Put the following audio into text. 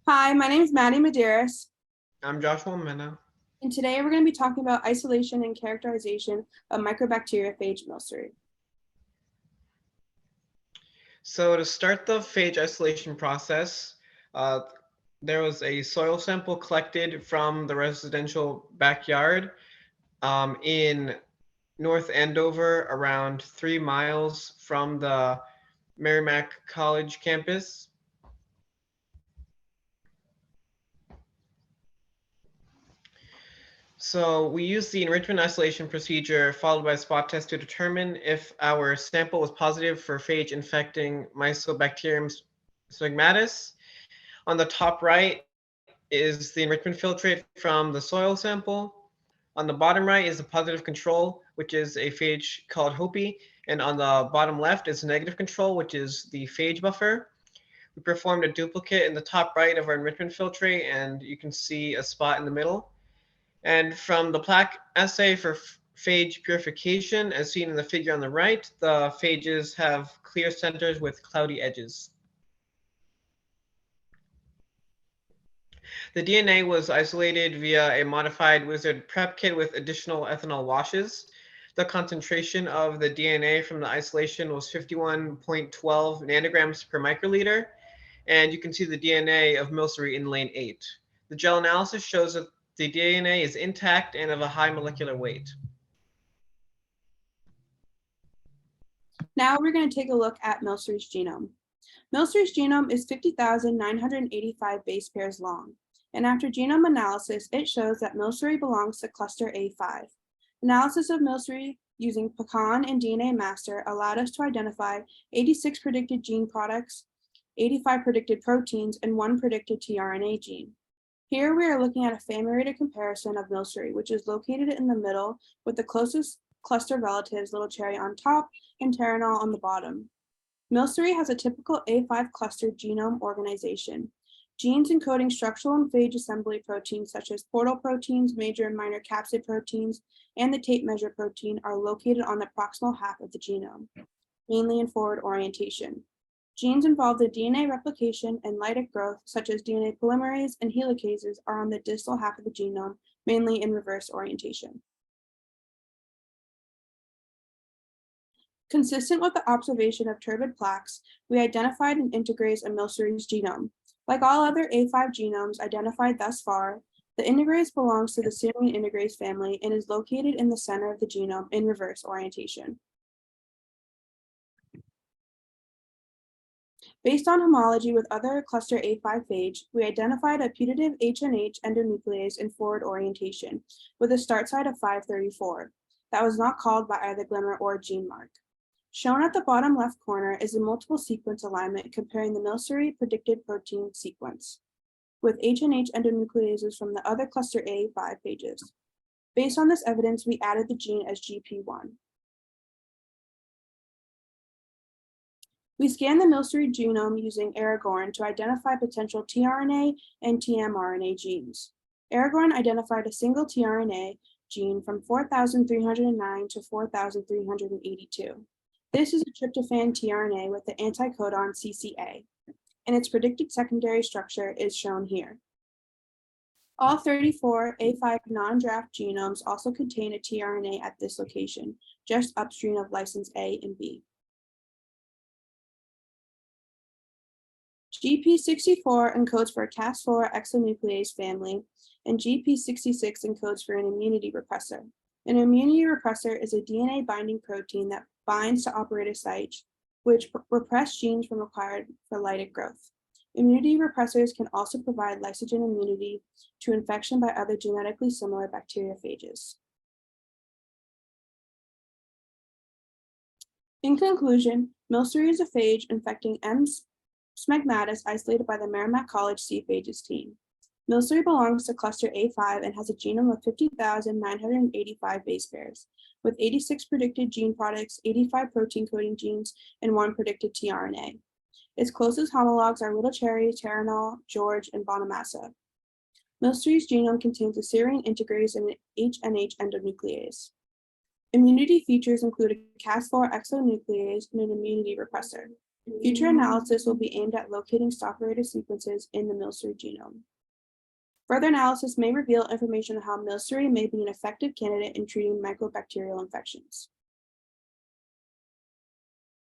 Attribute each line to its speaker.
Speaker 1: Hi, my name is Maddie and Medeiros,
Speaker 2: I'm Joshua Mena.
Speaker 1: and today we're going to be talking about isolation and characterization of Mycobacteriophage Milcery.
Speaker 2: So to start the phage isolation process, uh, there was a soil sample collected from the residential backyard in North Andover, around 3 miles from the Merrimack College campus. So we used the enrichment isolation procedure followed by a spot test to determine if our sample was positive for phage infecting Mycobacterium smegmatis. On the top right is the enrichment filtrate from the soil sample. On the bottom right is the positive control, which is a phage called Hopi. And on the bottom left is negative control, which is the phage buffer. We performed a duplicate in the top right of our enrichment filtrate, and you can see a spot in the middle. And from the plaque assay for phage purification, as seen in the figure on the right, the phages have clear centers with cloudy edges. The DNA was isolated via a modified wizard prep kit with additional ethanol washes. The concentration of the DNA from the isolation was 51.12 nanograms per microliter, and you can see the DNA of Milcery in lane 8. The gel analysis shows that the DNA is intact and of a high molecular weight.
Speaker 1: Now we're going to take a look at Milcery's genome. Milcery's genome is 50,985 base pairs long, and after genome analysis, it shows that Milcery belongs to cluster A5. Analysis of Milcery using Pecan and DNA Master allowed us to identify 86 predicted gene products, 85 predicted proteins, and 1 predicted tRNA gene. Here we are looking at a family-rated comparison of Milcery, which is located in the middle with the closest cluster relatives, little cherry on top and Terranol on the bottom. Milcery has a typical A5 cluster genome organization. Genes encoding structural and phage assembly proteins such as portal proteins, major and minor capsid proteins, and the tape measure protein are located on the proximal half of the genome, mainly in forward orientation. Genes involved in DNA replication and lytic growth, such as DNA polymerase and helicases, are on the distal half of the genome, mainly in reverse orientation. Consistent with the observation of turbid plaques, we identified an integrase in Milcery's genome. Like all other A5 genomes identified thus far, the integrase belongs to the serine integrase family and is located in the center of the genome in reverse orientation. Based on homology with other cluster A5 phage, we identified a putative HNH endonuclease in forward orientation with a start site of 534 that was not called by either glimmer or GeneMark. Shown at the bottom left corner is a multiple sequence alignment comparing the Milcery predicted protein sequence with HNH endonucleases from the other cluster A5 phages. Based on this evidence, we added the gene as GP1. We scanned the Milcery genome using Aragorn to identify potential tRNA and tmRNA genes. Aragorn identified a single tRNA gene from 4,309 to 4,382. This is a tryptophan tRNA with the anticodon CCA, and its predicted secondary structure is shown here. All 34 A5 non-draft genomes also contain a tRNA at this location, just upstream of license A and B. GP64 encodes for a Cas4 exonuclease family, and GP66 encodes for an immunity repressor. An immunity repressor is a DNA binding protein that binds to operator sites, which repress genes from required for lytic growth. Immunity repressors can also provide lysogen immunity to infection by other genetically similar bacteriophages. In conclusion, Milcery is a phage infecting M. smegmatis isolated by the Merrimack College SEAPHAGES team. Milcery belongs to cluster A5 and has a genome of 50,985 base pairs, with 86 predicted gene products, 85 protein coding genes, and 1 predicted tRNA. Its closest homologs are little cherry, Terranol, George, and Bonamassa. Milcery's genome contains a serine integrase and an HNH endonuclease. Immunity features include a Cas4 exonuclease and an immunity repressor. Future analysis will be aimed at locating stop-related sequences in the Milcery genome. Further analysis may reveal information on how Milcery may be an effective candidate in treating mycobacterial infections.